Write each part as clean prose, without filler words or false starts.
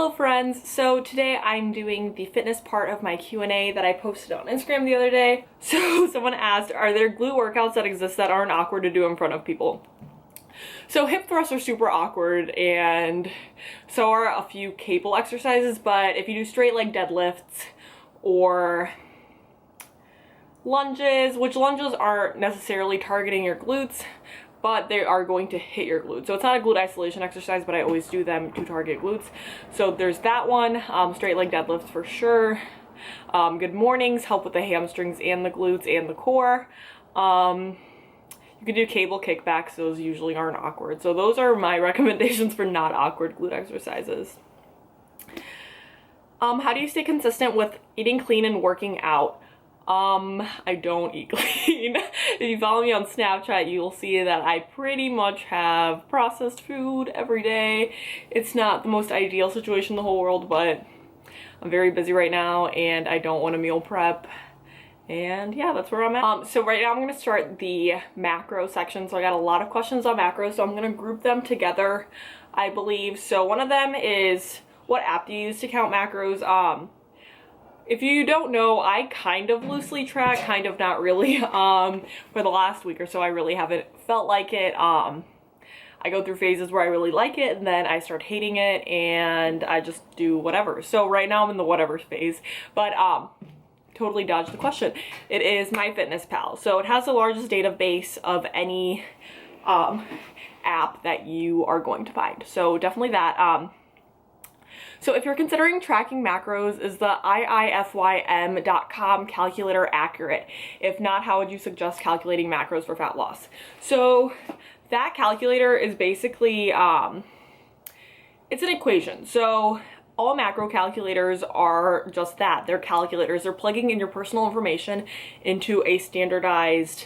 Hello friends, so today I'm doing the fitness part of my Q&A that I posted on Instagram the other day. So someone asked, are there glute workouts that exist that aren't awkward to do in front of people? So hip thrusts are super awkward, and so are a few cable exercises, but if you do straight leg deadlifts or lunges, which lunges aren't necessarily targeting your glutes, but they are going to hit your glutes. So it's not a glute isolation exercise, but I always do them to target glutes. So there's that one, straight leg deadlifts for sure. Good mornings help with the hamstrings and the glutes and the core. You can do cable kickbacks, those usually aren't awkward. So those are my recommendations for not awkward glute exercises. How do you stay consistent with eating clean and working out? I don't eat clean. If you follow me on Snapchat, you'll see that I pretty much have processed food every day. It's not the most ideal situation in the whole world, but I'm very busy right now and I don't want to meal prep. And yeah, that's where I'm at. So right now I'm going to start the macro section. So I got a lot of questions on macros, so I'm going to group them together, I believe. So one of them is, what app do you use to count macros? If you don't know, I kind of loosely track, kind of not really. For the last week or so, I really haven't felt like it. I go through phases where I really like it, and then I start hating it, and I just do whatever. So right now I'm in the whatever phase, but totally dodged the question. It is MyFitnessPal. So it has the largest database of any app that you are going to find. So definitely that. So if you're considering tracking macros, is the iifym.com calculator accurate? If not, how would you suggest calculating macros for fat loss? So that calculator is basically, it's an equation. So all macro calculators are just that. They're calculators. They're plugging in your personal information into a standardized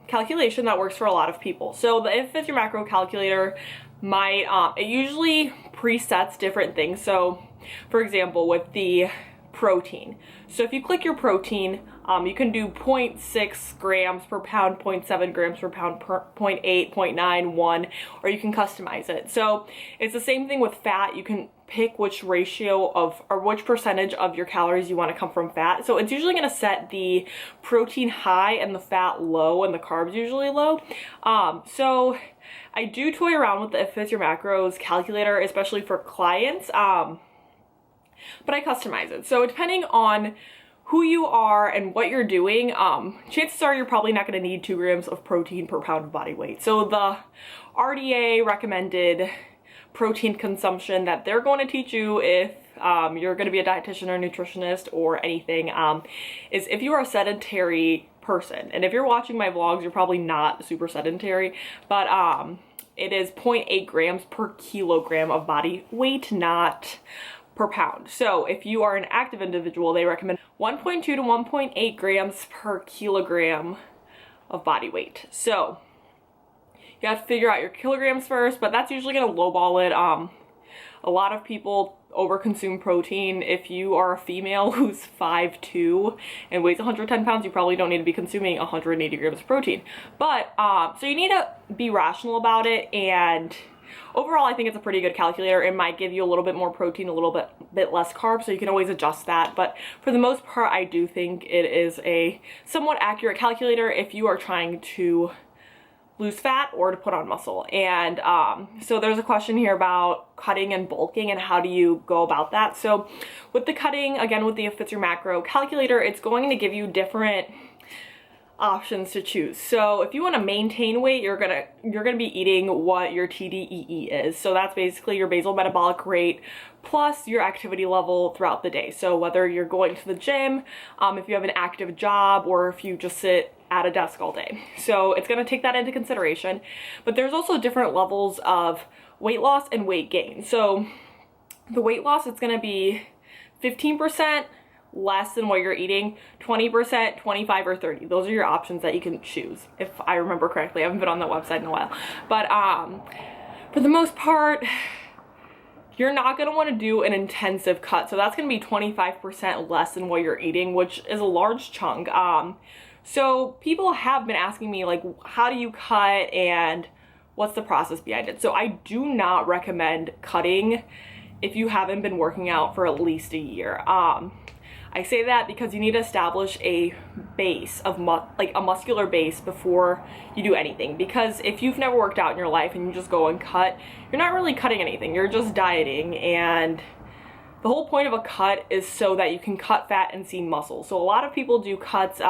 calculation that works for a lot of people. So the If It's Your Macro calculator might, it usually presets different things. So for example, with the protein. So if you click your protein, you can do 0.6 grams per pound, 0.7 grams per pound, 0.8, 0.9, 1, or you can customize it. So it's the same thing with fat. You can pick which ratio of, or which percentage of your calories you want to come from fat. So it's usually going to set the protein high and the fat low and the carbs usually low. So I do toy around with the If It's Your Macros calculator, especially for clients, but I customize it. So depending on who you are and what you're doing, chances are you're probably not going to need 2 grams of protein per pound of body weight. So the RDA recommended protein consumption that they're going to teach you if you're going to be a dietitian or nutritionist or anything, is if you are a sedentary person. And if you're watching my vlogs, you're probably not super sedentary, but it is 0.8 grams per kilogram of body weight, not per pound. So if you are an active individual, they recommend 1.2 to 1.8 grams per kilogram of body weight. So you have to figure out your kilograms first, but that's usually going to lowball it. A lot of people overconsume protein. If you are a female who's 5'2" and weighs 110 pounds, you probably don't need to be consuming 180 grams of protein. But, so you need to be rational about it, and overall I think it's a pretty good calculator. It might give you a little bit more protein, a little bit less carbs, so you can always adjust that. But for the most part, I do think it is a somewhat accurate calculator if you are trying to lose fat or to put on muscle. And so there's a question here about cutting and bulking and how do you go about that. So with the cutting, again, with the If It's Your Macro calculator, it's going to give you different options to choose. So if you want to maintain weight, you're gonna be eating what your TDEE is. So that's basically your basal metabolic rate plus your activity level throughout the day. So whether you're going to the gym, if you have an active job, or if you just sit at a desk all day. So it's going to take that into consideration. But there's also different levels of weight loss and weight gain. So the weight loss, it's going to be 15% less than what you're eating, 20%, 25, or 30. Those are your options that you can choose, if I remember correctly. I haven't been on that website in a while. But for the most part, you're not going to want to do an intensive cut. So that's going to be 25% less than what you're eating, which is a large chunk. So people have been asking me, like, how do you cut and what's the process behind it? So I do not recommend cutting if you haven't been working out for at least a year. I say that because you need to establish a base of like a muscular base before you do anything, because if you've never worked out in your life and you just go and cut, you're not really cutting anything, you're just dieting. And the whole point of a cut is so that you can cut fat and see muscle. So a lot of people do cuts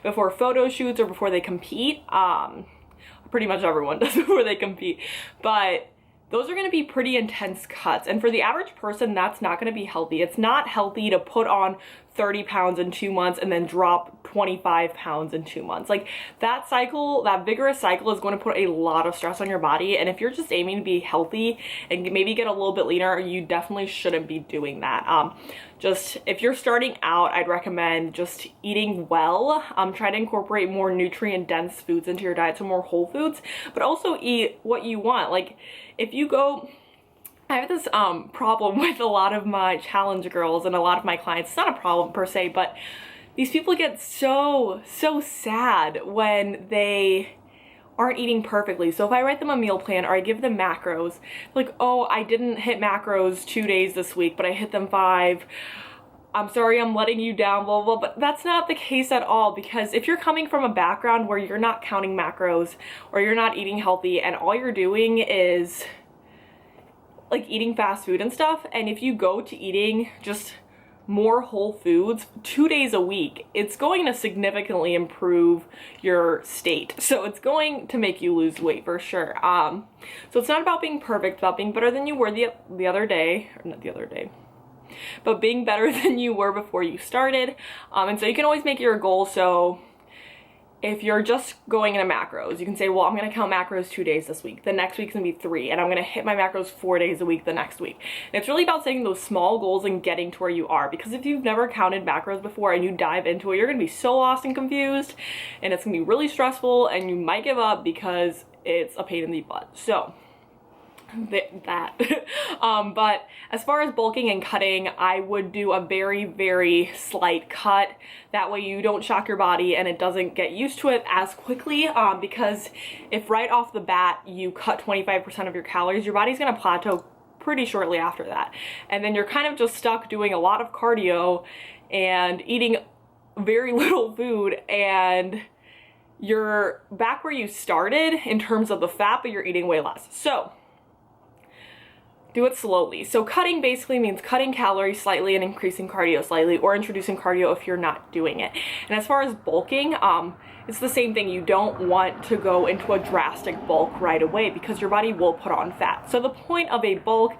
before photo shoots or before they compete. Pretty much everyone does before they compete, but those are going to be pretty intense cuts. And for the average person, that's not going to be healthy. It's not healthy to put on 30 pounds in 2 months and then drop 25 pounds in 2 months. Like that cycle, that vigorous cycle is going to put a lot of stress on your body. And if you're just aiming to be healthy and maybe get a little bit leaner, you definitely shouldn't be doing that. Just if you're starting out, I'd recommend just eating well. Try to incorporate more nutrient dense foods into your diet, so more whole foods, but also eat what you want. Like if you go, I have this problem with a lot of my challenge girls and a lot of my clients. It's not a problem per se, but these people get so sad when they aren't eating perfectly. So if I write them a meal plan or I give them macros, like, oh, I didn't hit macros 2 days this week, but I hit them 5. I'm sorry, I'm letting you down, blah, blah, blah. But that's not the case at all, because if you're coming from a background where you're not counting macros or you're not eating healthy and all you're doing is like eating fast food and stuff, and if you go to eating just more whole foods 2 days a week, it's going to significantly improve your state. So it's going to make you lose weight for sure. So it's not about being perfect, it's about being better than you were the other day, or not the other day, but being better than you were before you started. And so you can always make your goal. So if you're just going into macros, you can say, well, I'm gonna count macros 2 days this week. The next week's gonna be 3, and I'm gonna hit my macros 4 days a week the next week. And it's really about setting those small goals and getting to where you are, because if you've never counted macros before and you dive into it, you're gonna be so lost and confused, and it's gonna be really stressful, and you might give up because it's a pain in the butt. So that but as far as bulking and cutting, I would do a very slight cut. That way you don't shock your body and it doesn't get used to it as quickly, because if right off the bat you cut 25% of your calories, your body's going to plateau pretty shortly after that, and then you're kind of just stuck doing a lot of cardio and eating very little food, and you're back where you started in terms of the fat, but you're eating way less. So do it slowly. So cutting basically means cutting calories slightly and increasing cardio slightly, or introducing cardio if you're not doing it. And as far as bulking, it's the same thing. You don't want to go into a drastic bulk right away, because your body will put on fat. So the point of a bulk,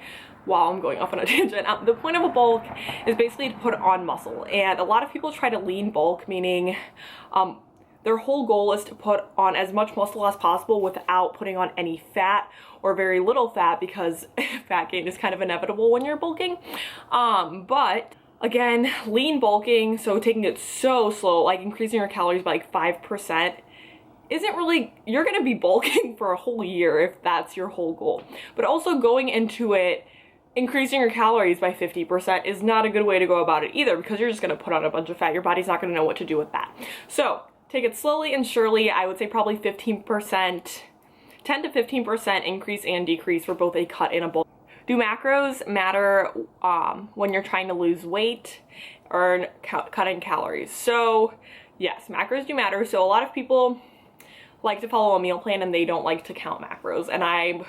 while I'm going off on a tangent, the point of a bulk is basically to put on muscle. And a lot of people try to lean bulk, meaning their whole goal is to put on as much muscle as possible without putting on any fat or very little fat, because fat gain is kind of inevitable when you're bulking. But again, lean bulking, so taking it so slow, like increasing your calories by like 5%, isn't really, you're gonna be bulking for a whole year if that's your whole goal. But also going into it, increasing your calories by 50% is not a good way to go about it either, because you're just gonna put on a bunch of fat. Your body's not gonna know what to do with that. So take it slowly and surely. I would say probably 15%, 10 to 15% increase and decrease for both a cut and a bulk. Do macros matter when you're trying to lose weight or cutting calories? So yes, macros do matter. So a lot of people like to follow a meal plan and they don't like to count macros. And I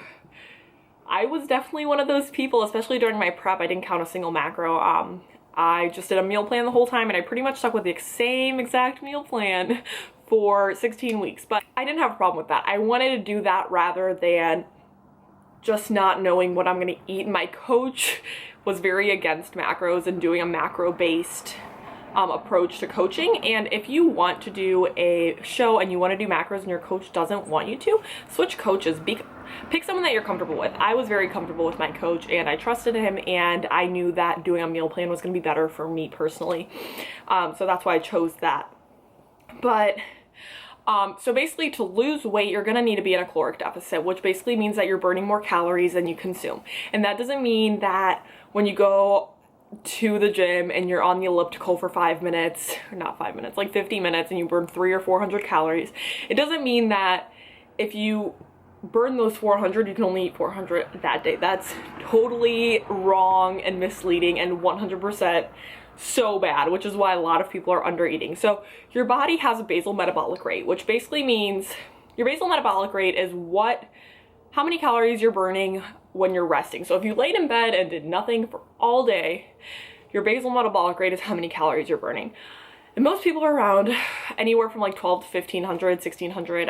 was definitely one of those people, especially during my prep. I didn't count a single macro. I just did a meal plan the whole time, and I pretty much stuck with the same exact meal plan for 16 weeks, but I didn't have a problem with that. I wanted to do that rather than just not knowing what I'm gonna eat. My coach was very against macros and doing a macro-based approach to coaching. And if you want to do a show and you want to do macros and your coach doesn't want you to, switch coaches. Pick someone that you're comfortable with. I was very comfortable with my coach and I trusted him, and I knew that doing a meal plan was going to be better for me personally. So that's why I chose that. But so basically, to lose weight, you're going to need to be in a caloric deficit, which basically means that you're burning more calories than you consume. And that doesn't mean that when you go to the gym and you're on the elliptical for 5 minutes, or not 5 minutes, like 50 minutes, and you burn 300 or 400 calories. It doesn't mean that if you burn those 400, you can only eat 400 that day. That's totally wrong and misleading and 100% so bad, which is why a lot of people are under eating. So your body has a basal metabolic rate, which basically means your basal metabolic rate is how many calories you're burning when you're resting. So if you laid in bed and did nothing for all day, your basal metabolic rate is how many calories you're burning. And most people are around anywhere from like 12 to 1500, 1600.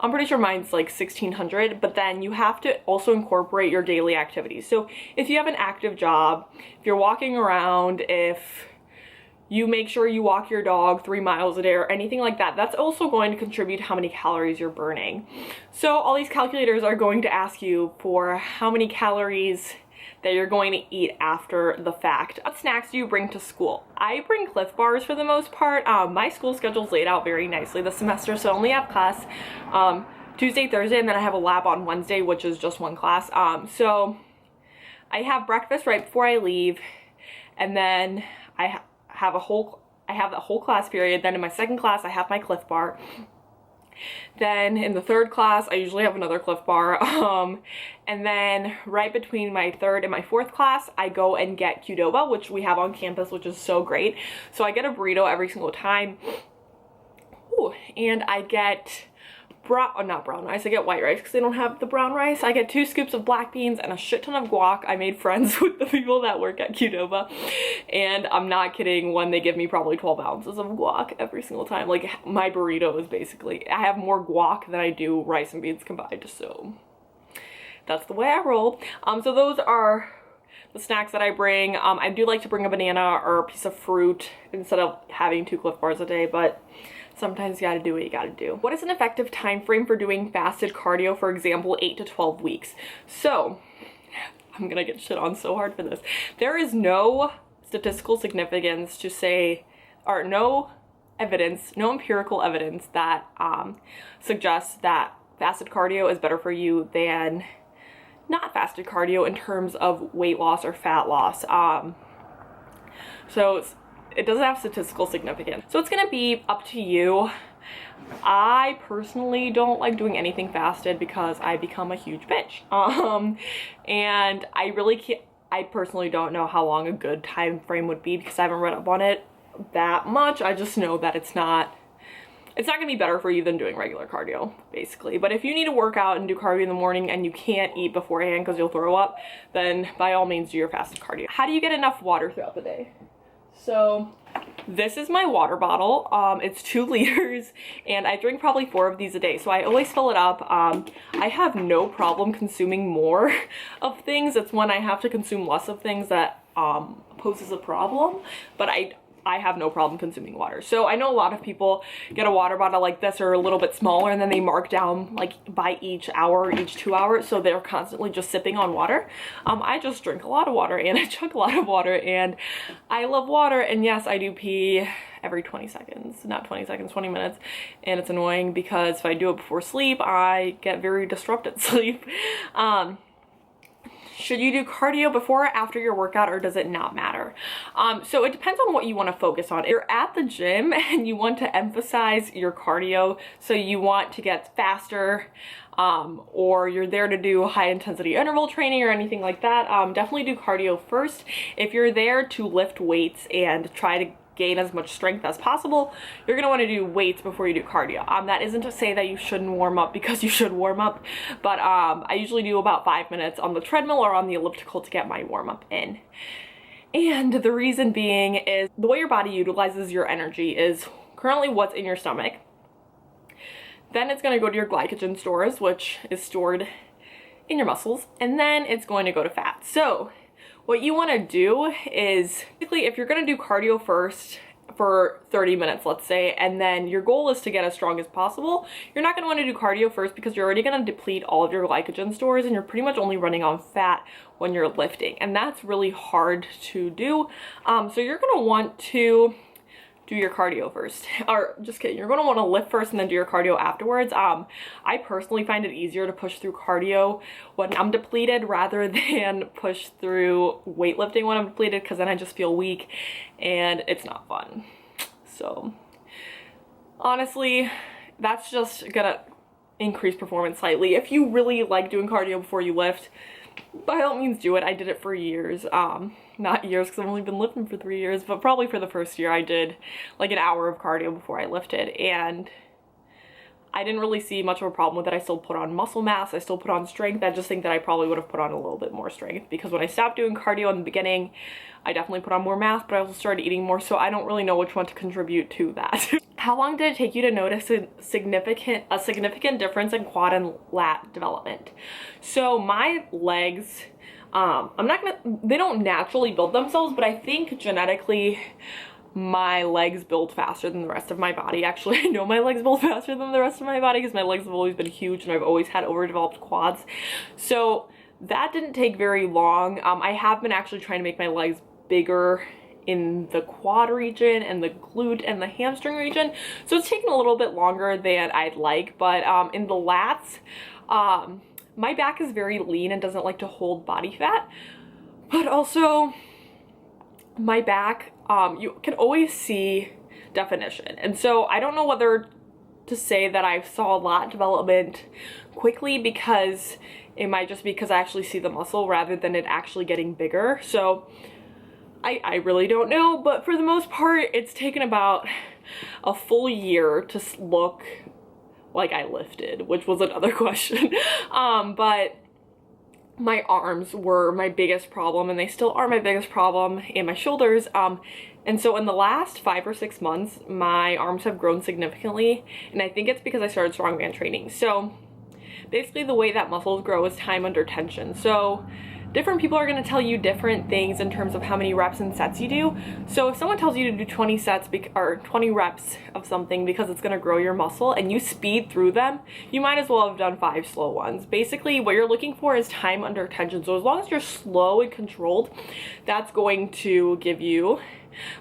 I'm pretty sure mine's like 1600, but then you have to also incorporate your daily activities. So if you have an active job, if you're walking around, if you make sure you walk your dog 3 miles a day or anything like that, that's also going to contribute to how many calories you're burning. So all these calculators are going to ask you for how many calories that you're going to eat after the fact. What snacks do you bring to school? I bring Cliff Bars for the most part. My school schedule's laid out very nicely this semester, so I only have class Tuesday, Thursday, and then I have a lab on Wednesday, which is just one class. So I have breakfast right before I leave, and then I have the whole class period. Then in my second class, I have my Cliff Bar. Then in the third class, I usually have another Cliff Bar. And then right between my third and my fourth class, I go and get Qdoba, which we have on campus, which is so great. So I get a burrito every single time. Ooh, and I get not brown rice, I get white rice because they don't have the brown rice. I get 2 scoops of black beans and a shit ton of guac. I made friends with the people that work at Qdoba, and I'm not kidding when they give me probably 12 ounces of guac every single time. Like, my burrito is basically, I have more guac than I do rice and beans combined, so that's the way I roll. So those are the snacks that I bring. I do like to bring a banana or a piece of fruit instead of having 2 Cliff Bars a day, but sometimes you gotta do what you gotta do. What is an effective time frame for doing fasted cardio, for example, 8 to 12 weeks? So, I'm gonna get shit on so hard for this. There is no statistical significance to say, or no evidence, no empirical evidence that suggests that fasted cardio is better for you than not fasted cardio in terms of weight loss or fat loss. So it doesn't have statistical significance. So it's gonna be up to you. I personally don't like doing anything fasted because I become a huge bitch. And I personally don't know how long a good time frame would be because I haven't read up on it that much. I just know that it's not gonna be better for you than doing regular cardio, basically. But if you need to work out and do cardio in the morning and you can't eat beforehand because you'll throw up, then by all means do your fasted cardio. How do you get enough water throughout the day? So this is my water bottle. It's 2 liters and I drink probably 4 of these a day. So I always fill it up. I have no problem consuming more of things. It's when I have to consume less of things that poses a problem, but I have no problem consuming water. So I know a lot of people get a water bottle like this or a little bit smaller and then they mark down like by each hour, each 2 hours. So they're constantly just sipping on water. I just drink a lot of water and I chug a lot of water and I love water. And yes, I do pee every 20 seconds, not 20 seconds, 20 minutes. And it's annoying because if I do it before sleep, I get very disrupted sleep. Should you do cardio before or after your workout, or does it not matter? So it depends on what you want to focus on. If you're at the gym and you want to emphasize your cardio, so you want to get faster, or you're there to do high intensity interval training or anything like that, definitely do cardio first. If you're there to lift weights and try to gain as much strength as possible, you're going to want to do weights before you do cardio. That isn't to say that you shouldn't warm up, because you should warm up, but I usually do about 5 minutes on the treadmill or on the elliptical to get my warm up in. And the reason being is the way your body utilizes your energy is currently what's in your stomach. Then it's going to go to your glycogen stores, which is stored in your muscles, and then it's going to go to fat. So what you want to do is, basically, if you're going to do cardio first for 30 minutes, let's say, and then your goal is to get as strong as possible, you're not going to want to do cardio first because you're already going to deplete all of your glycogen stores and you're pretty much only running on fat when you're lifting. And that's really hard to do. So you're going to want to do your cardio first, or just kidding, you're going to want to lift first and then do your cardio afterwards. I personally find it easier to push through cardio when I'm depleted rather than push through weightlifting when I'm depleted, because then I just feel weak and it's not fun. So honestly, that's just gonna increase performance slightly. If you really like doing cardio before you lift, by all means do it. I did it for years. Not years because I've only been lifting for 3 years, but probably for the first year I did like an hour of cardio before I lifted, and I didn't really see much of a problem with it. I still put on muscle mass, I still put on strength. I just think that I probably would have put on a little bit more strength because when I stopped doing cardio in the beginning, I definitely put on more mass, but I also started eating more, so I don't really know which one to contribute to that. How long did it take you to notice a significant difference in quad and lat development? So my legs, they don't naturally build themselves, but I think genetically my legs build faster than the rest of my body. Actually, I know my legs build faster than the rest of my body because my legs have always been huge and I've always had overdeveloped quads. So that didn't take very long. I have been actually trying to make my legs bigger in the quad region and the glute and the hamstring region. So it's taken a little bit longer than I'd like, but in the lats, my back is very lean and doesn't like to hold body fat, but also my back, you can always see definition. And so I don't know whether to say that I saw lat development quickly because it might just be because I actually see the muscle rather than it actually getting bigger. So I really don't know, but for the most part, it's taken about a full year to look like I lifted, which was another question. But my arms were my biggest problem, and they still are my biggest problem, and my shoulders. And so in the last 5 or 6 months, my arms have grown significantly, and I think it's because I started strongman training. So basically the way that muscles grow is time under tension. So different people are going to tell you different things in terms of how many reps and sets you do. So if someone tells you to do 20 sets or 20 reps of something because it's going to grow your muscle and you speed through them, you might as well have done 5 slow ones. Basically, what you're looking for is time under tension. So as long as you're slow and controlled, that's going to give you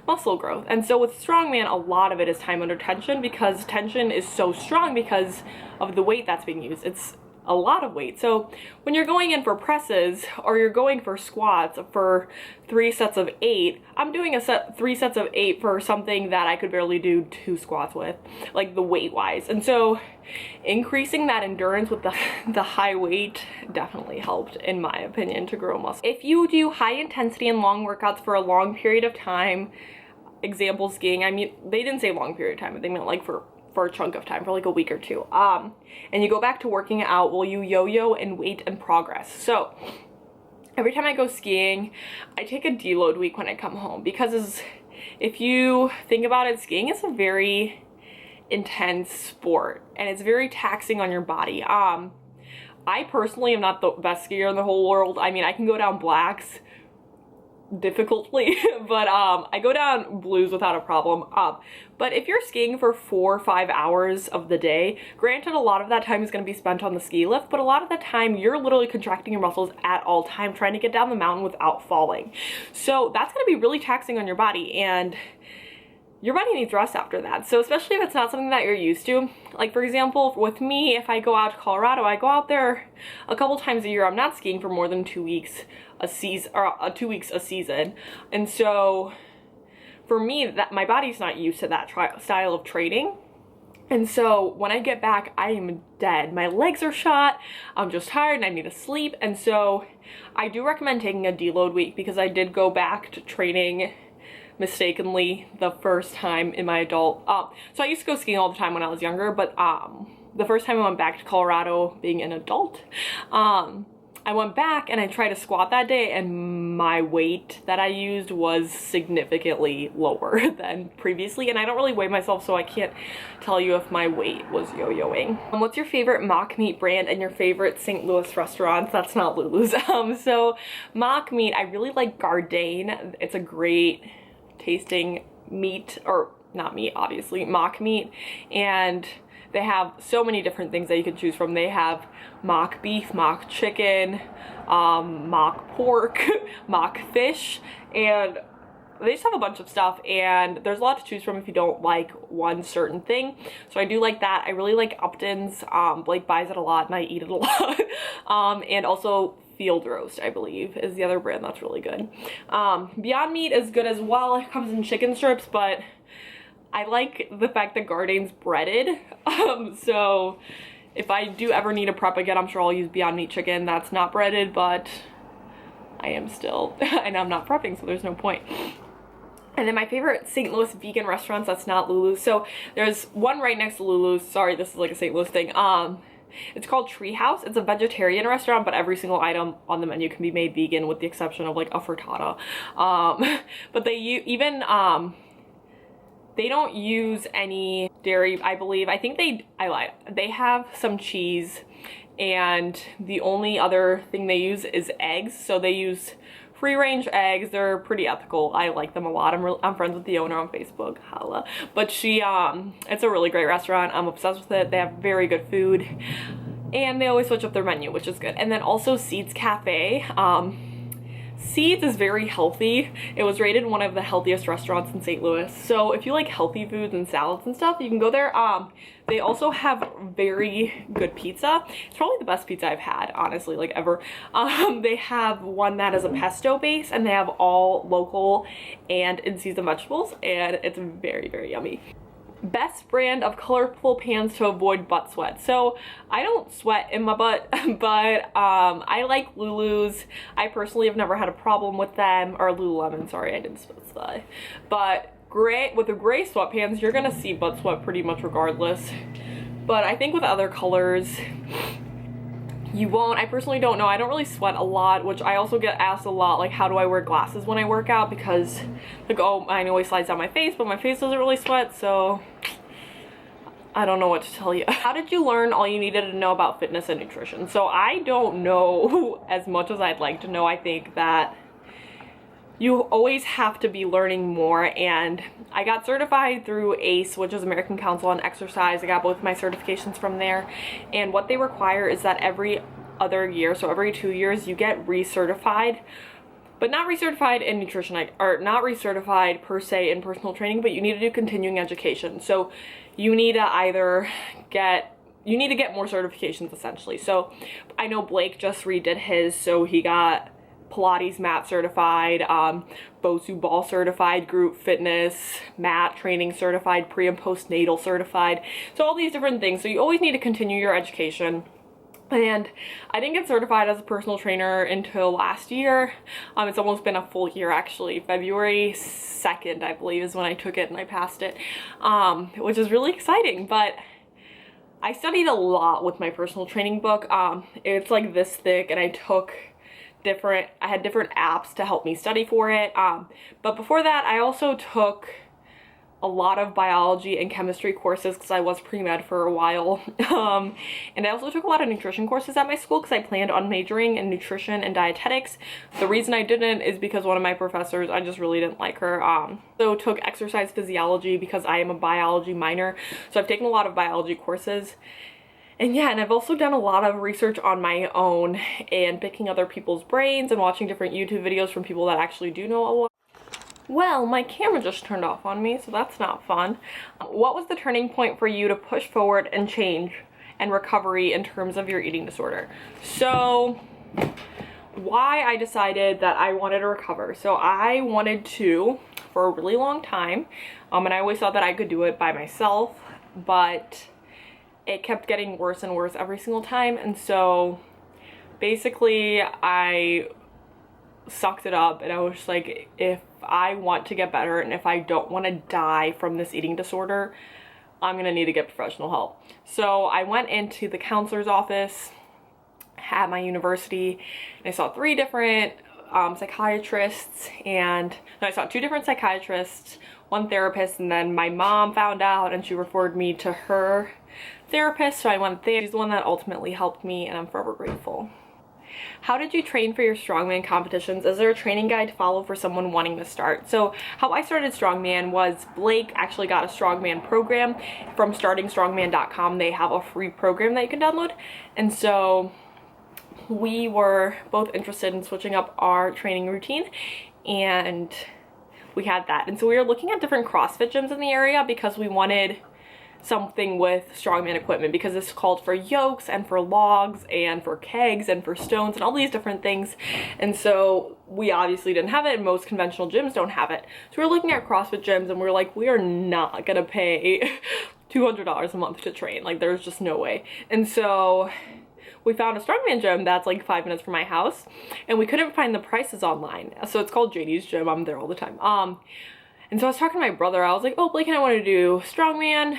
muscle growth. And so with strongman, a lot of it is time under tension because tension is so strong because of the weight that's being used. It's a lot of weight. So when you're going in for presses or you're going for squats for 3 sets of 8, I'm doing 3 sets of 8 for something that I could barely do 2 squats with, like the weight wise. And so increasing that endurance with the high weight definitely helped, in my opinion, to grow muscle. If you do high intensity and long workouts for a long period of time, example skiing, I mean, they didn't say long period of time, but they meant like for a chunk of time, for like a week or 2, and you go back to working out, will you yo-yo in weight and progress? So every time I go skiing, I take a deload week when I come home, because if you think about it, skiing is a very intense sport and it's very taxing on your body. I personally am not the best skier in the whole world. I mean, I can go down blacks difficultly, but I go down blues without a problem. But if you're skiing for 4 or 5 hours of the day, granted a lot of that time is going to be spent on the ski lift, but a lot of the time you're literally contracting your muscles at all time trying to get down the mountain without falling. So that's going to be really taxing on your body, and your body needs rest after that. So especially if it's not something that you're used to. Like for example, with me, if I go out to Colorado, I go out there a couple times a year. I'm not skiing for more than 2 weeks a season, or 2 weeks a season. And so for me, that my body's not used to that style of training. And so when I get back, I am dead. My legs are shot, I'm just tired and I need to sleep. And so I do recommend taking a deload week, because I did go back to training mistakenly the first time in my adult, so I used to go skiing all the time when I was younger, but the first time I went back to Colorado being an adult, I went back and I tried to squat that day, and my weight that I used was significantly lower than previously, and I don't really weigh myself, so I can't tell you if my weight was yo-yoing. What's your favorite mock meat brand and your favorite St. Louis restaurants? That's not Lulu's. So mock meat, I really like Gardein. It's a great tasting meat, or not meat, obviously, mock meat, and they have so many different things that you can choose from. They have mock beef, mock chicken, mock pork, mock fish, and they just have a bunch of stuff, and there's a lot to choose from if you don't like one certain thing. So I do like that. I really like Upton's. Blake buys it a lot and I eat it a lot. And also Field Roast, I believe, is the other brand that's really good. Beyond Meat is good as well. It comes in chicken strips, but I like the fact that Gardein's breaded. So if I do ever need to prep again, I'm sure I'll use Beyond Meat chicken. That's not breaded, but I am still, and I'm not prepping, so there's no point. And then my favorite St. Louis vegan restaurants, that's not Lulu's. So there's one right next to Lulu's. Sorry, this is like a St. Louis thing. It's called Treehouse. It's a vegetarian restaurant, but every single item on the menu can be made vegan with the exception of like a frittata. But they don't use any dairy, I believe. I lied. They have some cheese, and the only other thing they use is eggs. So they use free-range eggs. They're pretty ethical. I like them a lot. I'm friends with the owner on Facebook. Holla. But it's a really great restaurant. I'm obsessed with it. They have very good food, and they always switch up their menu, which is good. And then also Seeds Cafe. Seeds is very healthy. It was rated one of the healthiest restaurants in St. Louis. So if you like healthy foods and salads and stuff, you can go there. They also have very good pizza. It's probably the best pizza I've had, honestly, like ever. They have one that is a pesto base, and they have all local and in-season vegetables, and it's very, very yummy. Best brand of colorful pants to avoid butt sweat. So I don't sweat in my butt, but I like Lulu's. I personally have never had a problem with them, or Lululemon, sorry, I didn't specify. But with the gray sweatpants, you're gonna see butt sweat pretty much regardless. But I think with other colors, you won't. I personally don't know. I don't really sweat a lot, which I also get asked a lot, like, how do I wear glasses when I work out? Because, like, oh, mine always slides down my face, but my face doesn't really sweat, so I don't know what to tell you. How did you learn all you needed to know about fitness and nutrition? So I don't know as much as I'd like to know. I think that you always have to be learning more, and I got certified through ACE, which is American Council on Exercise. I got both my certifications from there, and what they require is that every other year, so every 2 years, you get recertified, but not recertified in nutrition, or not recertified per se in personal training, but you need to do continuing education. So you need to get more certifications essentially. So I know Blake just redid his, so he got Pilates mat certified, Bosu ball certified, group fitness, mat training certified, pre and postnatal certified. So all these different things. So you always need to continue your education. And I didn't get certified as a personal trainer until last year. It's almost been a full year actually. February 2nd, I believe, is when I took it and I passed it, which is really exciting. But I studied a lot with my personal training book. It's like this thick, and I had different apps to help me study for it. But before that, I also took a lot of biology and chemistry courses because I was pre-med for a while. And I also took a lot of nutrition courses at my school because I planned on majoring in nutrition and dietetics. The reason I didn't is because one of my professors, I just really didn't like her. So took exercise physiology because I am a biology minor. So I've taken a lot of biology courses. And yeah, and I've also done a lot of research on my own and picking other people's brains and watching different YouTube videos from people that actually do know a lot. Well, my camera just turned off on me, so that's not fun. What was the turning point for you to push forward and change and recovery in terms of your eating disorder? So, why I decided that I wanted to recover. So I wanted to for a really long time, and I always thought that I could do it by myself, but it kept getting worse and worse every single time. And so basically I sucked it up, and I was just like, if I want to get better and if I don't want to die from this eating disorder, I'm gonna need to get professional help. So I went into the counselor's office at my university, and I saw 3 different psychiatrists, and no, I saw 2 different psychiatrists, 1 therapist, and then my mom found out and she referred me to her therapist, so I went there. She's the one that ultimately helped me, and I'm forever grateful. How did you train for your Strongman competitions? Is there a training guide to follow for someone wanting to start? So how I started Strongman was Blake actually got a Strongman program from startingstrongman.com. They have a free program that you can download, and so we were both interested in switching up our training routine, and we had that. And so we were looking at different CrossFit gyms in the area because we wanted something with Strongman equipment, because this called for yokes and for logs and for kegs and for stones and all these different things. And so we obviously didn't have it, and most conventional gyms don't have it. So we were looking at CrossFit gyms, and we were like, we are not gonna pay $200 a month to train. Like, there's just no way. And so we found a Strongman gym that's like 5 minutes from my house, and we couldn't find the prices online. So it's called JD's Gym. I'm there all the time. And so I was talking to my brother. I was like, oh, Blake and I want to do Strongman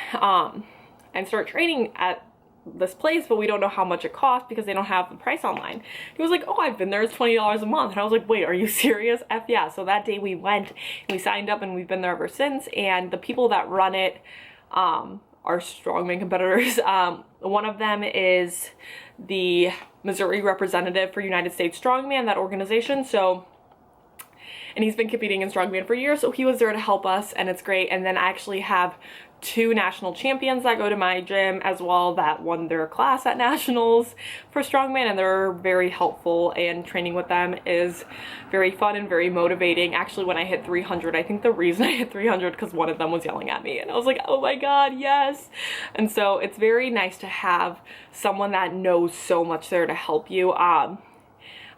and start training at this place, but we don't know how much it costs because they don't have the price online. He was like, oh, I've been there, it's $20 a month. And I was like, wait, are you serious? F yeah. So that day we went and we signed up, and we've been there ever since. And the people that run it are Strongman competitors. One of them is the Missouri representative for United States Strongman, that organization. So, and he's been competing in Strongman for years, so he was there to help us, and it's great. And then I actually have 2 national champions that go to my gym as well that won their class at nationals for Strongman, and they're very helpful, and training with them is very fun and very motivating. Actually, when I hit 300, I think the reason I hit 300 because one of them was yelling at me, and I was like, oh my god, yes. And so it's very nice to have someone that knows so much there to help you.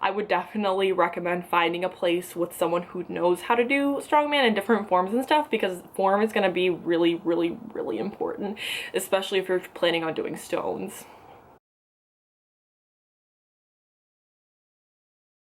I would definitely recommend finding a place with someone who knows how to do Strongman in different forms and stuff, because form is going to be really, really, really important, especially if you're planning on doing stones.